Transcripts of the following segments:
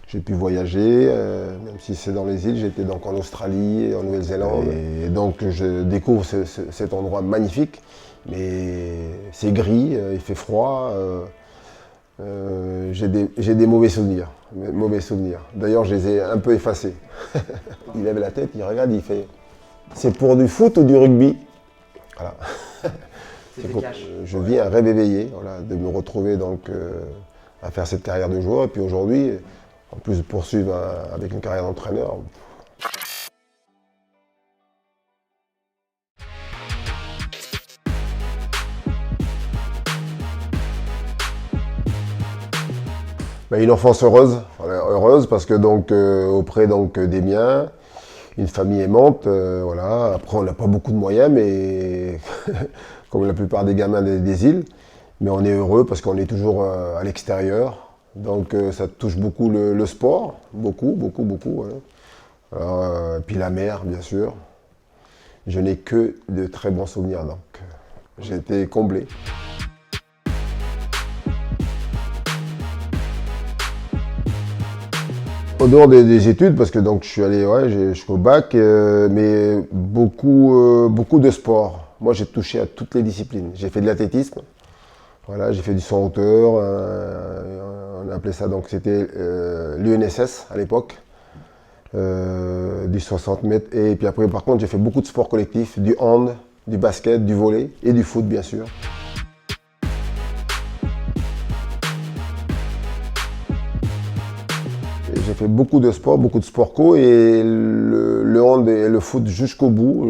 J'ai pu voyager, même si c'est dans les îles, j'étais donc en Australie et en Nouvelle-Zélande. Et donc je découvre cet endroit magnifique, mais c'est gris, il fait froid. J'ai des mauvais souvenirs. D'ailleurs, je les ai un peu effacés. Il lève la tête, il regarde, il fait « C'est pour du foot ou du rugby ?» Voilà. Je vis un rêve éveillé, voilà, de me retrouver donc à faire cette carrière de joueur. Et puis aujourd'hui, en plus de poursuivre avec une carrière d'entraîneur. Une enfance heureuse, voilà, heureuse parce que donc auprès donc des miens, une famille aimante, voilà. Après on n'a pas beaucoup de moyens, mais comme la plupart des gamins des îles, mais on est heureux parce qu'on est toujours à l'extérieur, donc ça touche beaucoup le sport, beaucoup. Voilà. Alors, puis la mer, bien sûr. Je n'ai que de très bons souvenirs, donc j'ai été comblé. Au dehors des études, parce que donc je suis allé jusqu'au bac, mais beaucoup de sport. Moi, j'ai touché à toutes les disciplines. J'ai fait de l'athlétisme, voilà, j'ai fait du saut en hauteur, on appelait ça donc c'était l'UNSS à l'époque, du 60 mètres. Et puis après, par contre, j'ai fait beaucoup de sports collectifs, du hand, du basket, du volley et du foot, bien sûr. J'ai fait beaucoup de sport co et le hand et le foot jusqu'au bout.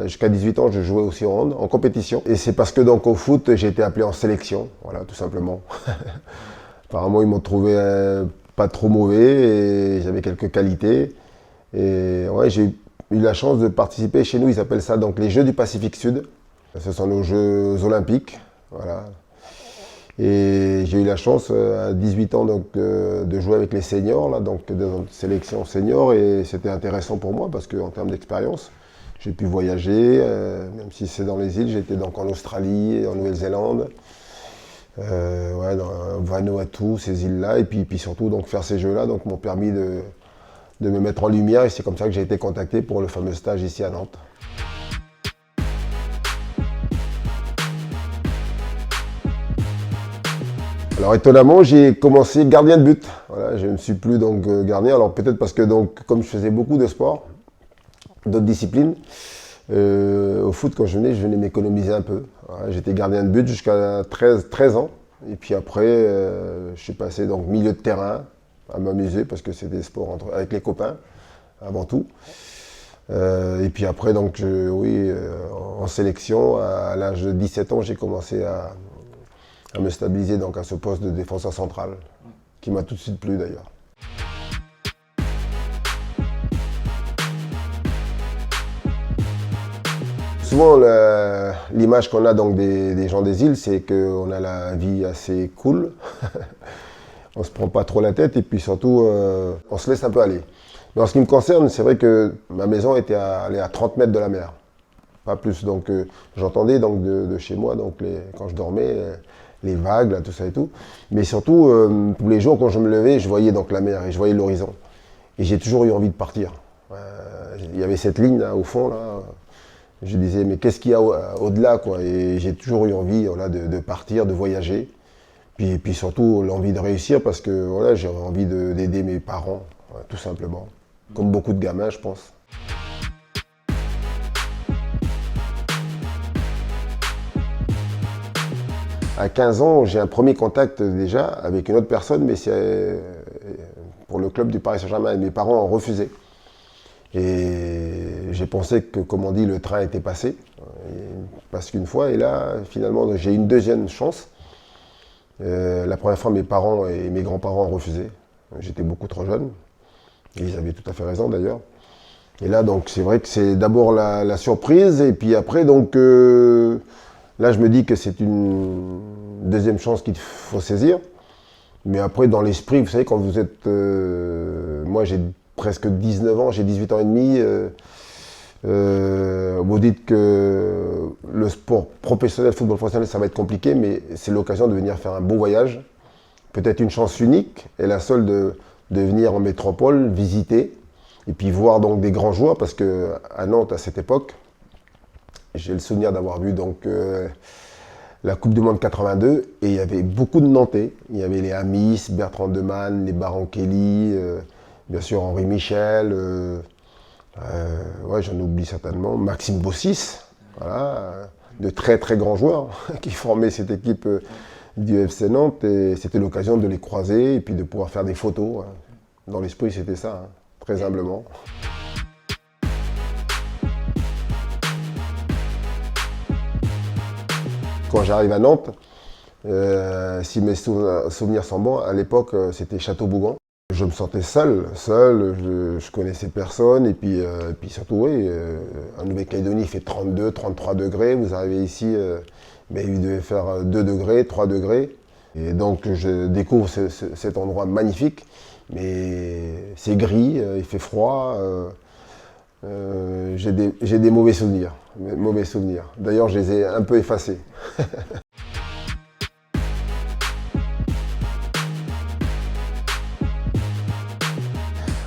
Jusqu'à 18 ans, je jouais aussi au hand, en compétition. Et c'est parce que donc au foot, j'ai été appelé en sélection, voilà, tout simplement. Apparemment, ils m'ont trouvé pas trop mauvais et j'avais quelques qualités. Et ouais, j'ai eu la chance de participer chez nous, ils appellent ça donc les Jeux du Pacifique Sud. Ce sont nos Jeux olympiques, voilà. Et j'ai eu la chance à 18 ans donc, de jouer avec les seniors, là, donc dans une sélection senior, et c'était intéressant pour moi parce qu'en termes d'expérience, j'ai pu voyager, même si c'est dans les îles, j'étais donc en Australie et en Nouvelle-Zélande, dans Vanuatu, ces îles-là, et puis surtout donc, faire ces jeux-là m'ont permis de me mettre en lumière, et c'est comme ça que j'ai été contacté pour le fameux stage ici à Nantes. Alors étonnamment, j'ai commencé gardien de but. Voilà, je ne suis plus donc gardien. Alors peut-être parce que donc, comme je faisais beaucoup de sport, d'autres disciplines, au foot quand je venais m'économiser un peu. Voilà, j'étais gardien de but jusqu'à 13 ans. Et puis après, je suis passé donc milieu de terrain à m'amuser parce que c'est des sports avec les copains avant tout. Et puis après, donc, en sélection, à l'âge de 17 ans, j'ai commencé à me stabiliser donc à ce poste de défenseur central, qui m'a tout de suite plu d'ailleurs. Souvent, l'image qu'on a donc des gens des îles, c'est qu'on a la vie assez cool. On ne se prend pas trop la tête et puis surtout, on se laisse un peu aller. Mais en ce qui me concerne, c'est vrai que ma maison était à 30 mètres de la mer, pas plus. Donc j'entendais donc de chez moi, donc quand je dormais, les vagues, là, tout ça et tout. Mais surtout, tous les jours, quand je me levais, je voyais donc la mer et je voyais l'horizon. Et j'ai toujours eu envie de partir. Il y avait cette ligne là, au fond, là. Je disais, mais qu'est-ce qu'il y a au-delà, quoi. Et j'ai toujours eu envie voilà, de partir, de voyager. Puis surtout, l'envie de réussir parce que voilà, j'ai envie d'aider mes parents, tout simplement. Comme beaucoup de gamins, je pense. À 15 ans, j'ai un premier contact déjà avec une autre personne, mais c'est pour le club du Paris Saint-Germain. Mes parents ont refusé. Et j'ai pensé que, comme on dit, le train était passé. Parce qu'une fois, et là, finalement, j'ai eu une deuxième chance. La première fois, mes parents et mes grands-parents ont refusé. J'étais beaucoup trop jeune. Et ils avaient tout à fait raison, d'ailleurs. Et là, donc, c'est vrai que c'est d'abord la surprise. Et puis après, donc... là, je me dis que c'est une deuxième chance qu'il faut saisir. Mais après, dans l'esprit, vous savez, quand vous êtes... moi, j'ai presque 19 ans, j'ai 18 ans et demi. Vous dites que le sport professionnel, le football professionnel, ça va être compliqué, mais c'est l'occasion de venir faire un beau voyage. Peut-être une chance unique, et la seule de de venir en métropole, visiter, et puis voir donc des grands joueurs, parce qu'à Nantes, à cette époque, j'ai le souvenir d'avoir vu donc la Coupe du Monde 82, et il y avait beaucoup de Nantais. Il y avait les Amis, Bertrand Demann, les Baron Kelly, bien sûr Henri Michel, ouais, j'en oublie certainement, Maxime Bossis, voilà, de très très grands joueurs qui formaient cette équipe du FC Nantes, et c'était l'occasion de les croiser et puis de pouvoir faire des photos. Dans l'esprit, c'était ça, très humblement. Quand j'arrive à Nantes, si mes souvenirs sont bons, à l'époque, c'était Château-Bougon. Je me sentais seul, je connaissais personne, et puis surtout, oui, en Nouvelle-Calédonie, il fait 32, 33 degrés, vous arrivez ici, mais il devait faire 2 degrés, 3 degrés, et donc je découvre cet endroit magnifique, mais c'est gris, il fait froid, j'ai des mauvais souvenirs, D'ailleurs, je les ai un peu effacés.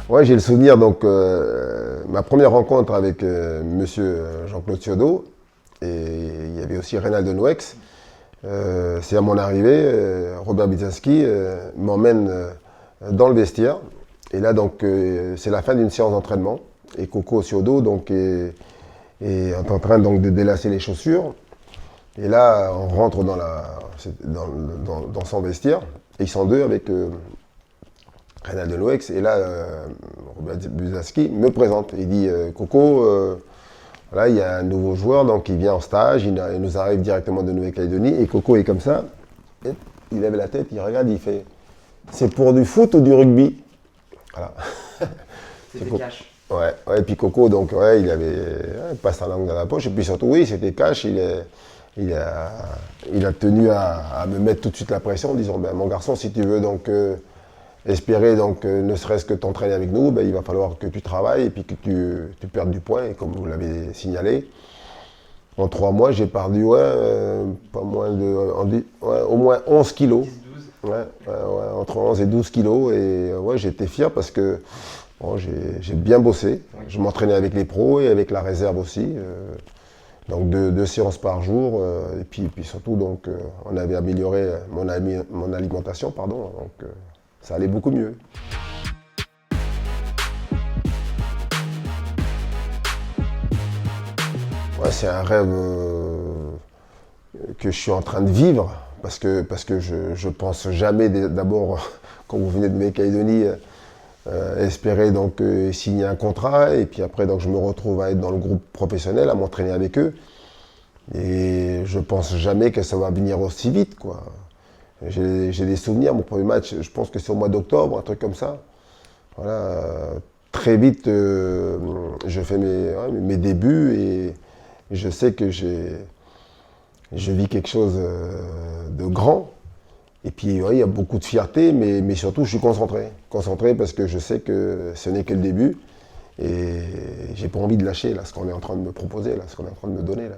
Ouais, j'ai le souvenir, donc, ma première rencontre avec monsieur Jean-Claude Thiodot, et il y avait aussi Reynald Nouex. C'est à mon arrivée, Robert Bizaski m'emmène dans le vestiaire, et là, donc, c'est la fin d'une séance d'entraînement, et Coco Thiodot donc, est en train donc, de délasser les chaussures, et là, on rentre dans son vestiaire, et ils sont deux avec Reynald Nouex, et là, Robert Bizaski me présente. Il dit Coco, voilà, il y a un nouveau joueur, donc il vient en stage, il nous arrive directement de Nouvelle-Calédonie, et Coco est comme ça, et il lève la tête, il regarde, il fait c'est pour du foot ou du rugby? Voilà. C'était cash. Ouais, et puis Coco, donc, ouais, il passe sa langue dans la poche, et puis surtout, oui, c'était cash, il a tenu à me mettre tout de suite la pression en disant ben, mon garçon, si tu veux donc espérer donc ne serait-ce que t'entraîner avec nous, ben, il va falloir que tu travailles et puis que tu perdes du poids, et comme vous l'avez signalé, en 3 mois j'ai perdu pas moins de au moins 11 kilos. 10, 12. Ouais, entre 11 et 12 kilos, et ouais, j'étais fier parce que bon, j'ai bien bossé. Je m'entraînais avec les pros et avec la réserve aussi. Donc 2 séances par jour, et puis surtout donc on avait amélioré mon alimentation, pardon, donc ça allait beaucoup mieux. Ouais, c'est un rêve que je suis en train de vivre, parce que je pense jamais, d'abord, quand vous venez de Nouvelle-Calédonie, espérer donc signer un contrat, et puis après donc je me retrouve à être dans le groupe professionnel, à m'entraîner avec eux, et je pense jamais que ça va venir aussi vite, quoi. J'ai des souvenirs, mon premier match, je pense que c'est au mois d'octobre, un truc comme ça. Voilà, très vite, je fais mes débuts, et je sais que je vis quelque chose de grand. Et puis, ouais, il y a beaucoup de fierté, mais surtout, je suis concentré. Concentré parce que je sais que ce n'est que le début. Et j'ai pas envie de lâcher là, ce qu'on est en train de me proposer, là, ce qu'on est en train de me donner. Là.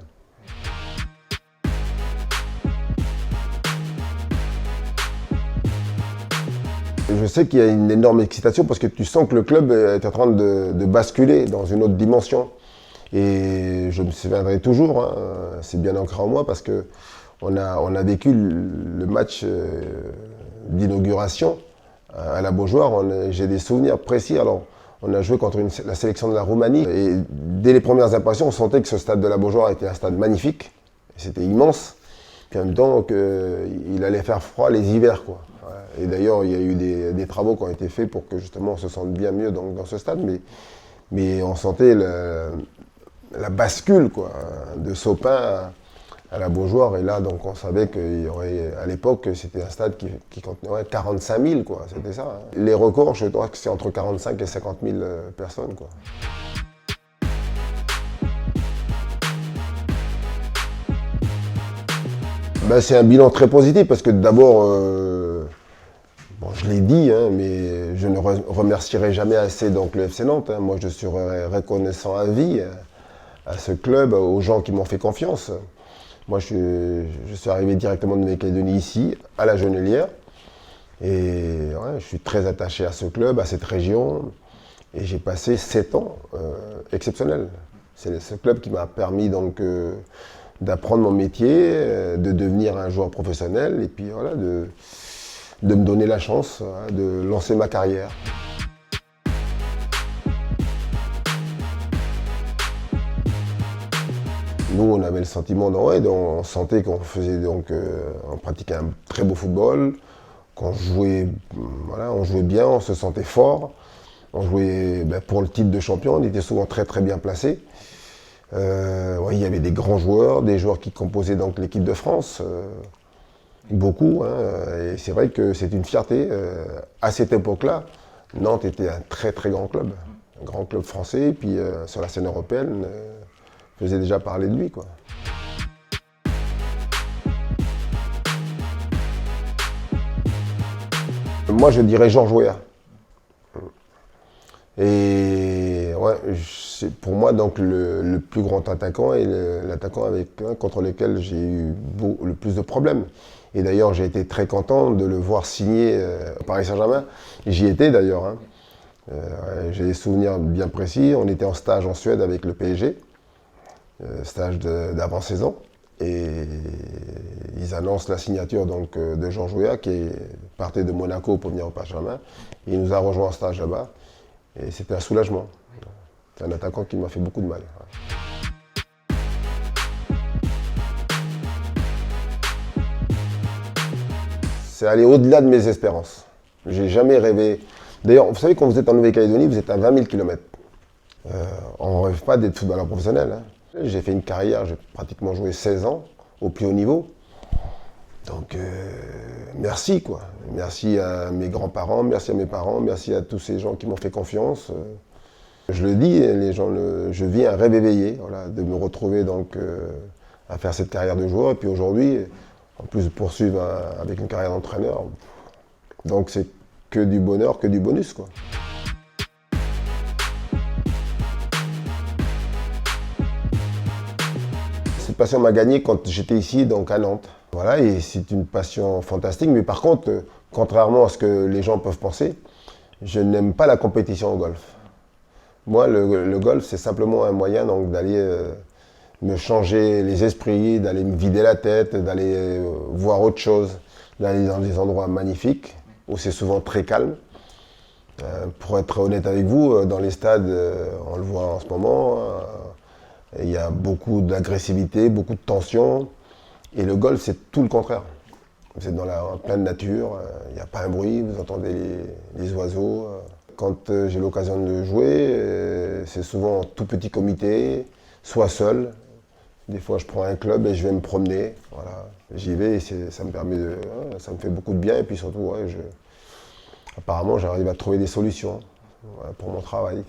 Je sais qu'il y a une énorme excitation parce que tu sens que le club est en train de basculer dans une autre dimension. Et je me souviendrai toujours, hein, c'est bien ancré en moi parce que on a vécu le match d'inauguration à la Beaujoire. J'ai des souvenirs précis. Alors, on a joué contre la sélection de la Roumanie. Et dès les premières impressions, on sentait que ce stade de la Beaujoire était un stade magnifique. C'était immense. Puis en même temps, il allait faire froid les hivers, quoi. Et d'ailleurs, il y a eu des travaux qui ont été faits pour que justement on se sente bien mieux dans ce stade. Mais on sentait la bascule, quoi, de Sopin à la Beaujoire, et là donc on savait qu'il y aurait, à l'époque, c'était un stade qui contenait 45 000, quoi, c'était ça. Hein. Les records, je crois que c'est entre 45 et 50 000 personnes, quoi. Ben, c'est un bilan très positif parce que d'abord, bon, je l'ai dit, hein, mais je ne remercierai jamais assez donc, le FC Nantes. Hein. Moi, je serai reconnaissant à vie à ce club, aux gens qui m'ont fait confiance. Moi, je suis arrivé directement de Nouvelle-Calédonie ici, à la Genelière. Et ouais, je suis très attaché à ce club, à cette région. Et j'ai passé 7 ans exceptionnels. C'est ce club qui m'a permis donc d'apprendre mon métier, de devenir un joueur professionnel et puis voilà, de me donner la chance de lancer ma carrière. Nous, on avait le sentiment, on sentait qu'on faisait donc, on pratiquait un très beau football, qu'on jouait, voilà, on jouait bien, on se sentait fort, on jouait pour le titre de champion, on était souvent très très bien placés. Ouais, il y avait des grands joueurs, des joueurs qui composaient donc l'équipe de France, beaucoup, hein, et c'est vrai que c'est une fierté. À cette époque-là, Nantes était un très très grand club français, et puis sur la scène européenne. Faisait déjà parler de lui, quoi. Moi, je dirais Georges Weah. Et ouais, c'est pour moi donc le plus grand attaquant et l'attaquant contre lequel j'ai eu le plus de problèmes. Et d'ailleurs, j'ai été très content de le voir signer au Paris Saint-Germain. J'y étais d'ailleurs. Hein. J'ai des souvenirs bien précis. On était en stage en Suède avec le PSG. Stage d'avant-saison, et ils annoncent la signature donc, de Georges Weah qui partait de Monaco pour venir au Paris Saint-Germain. Il nous a rejoint en stage là-bas et c'était un soulagement. C'est un attaquant qui m'a fait beaucoup de mal. C'est aller au-delà de mes espérances. J'ai jamais rêvé. D'ailleurs, vous savez, quand vous êtes en Nouvelle-Calédonie, vous êtes à 20 000 km. On ne rêve pas d'être footballeur professionnel. Hein. J'ai fait une carrière, j'ai pratiquement joué 16 ans au plus haut niveau. Donc merci quoi. Merci à mes grands-parents, merci à mes parents, merci à tous ces gens qui m'ont fait confiance. Je le dis, les gens, je vis un rêve éveillé, voilà, de me retrouver donc à faire cette carrière de joueur. Et puis aujourd'hui, en plus de poursuivre avec une carrière d'entraîneur. Donc c'est que du bonheur, que du bonus quoi. Cette passion m'a gagné quand j'étais ici, donc à Nantes. Voilà, et c'est une passion fantastique. Mais par contre, contrairement à ce que les gens peuvent penser, je n'aime pas la compétition au golf. Moi, le golf, c'est simplement un moyen donc d'aller me changer les esprits, d'aller me vider la tête, d'aller voir autre chose, d'aller dans des endroits magnifiques où c'est souvent très calme. Pour être honnête avec vous, dans les stades, on le voit en ce moment. Il y a beaucoup d'agressivité, beaucoup de tension. Et le golf, c'est tout le contraire. Vous êtes en pleine nature, il n'y a pas un bruit, vous entendez les oiseaux. Quand j'ai l'occasion de jouer, c'est souvent en tout petit comité, soit seul. Des fois, je prends un club et je vais me promener. Voilà. J'y vais et ça me permet ça me fait beaucoup de bien. Et puis surtout, apparemment, j'arrive à trouver des solutions pour mon travail.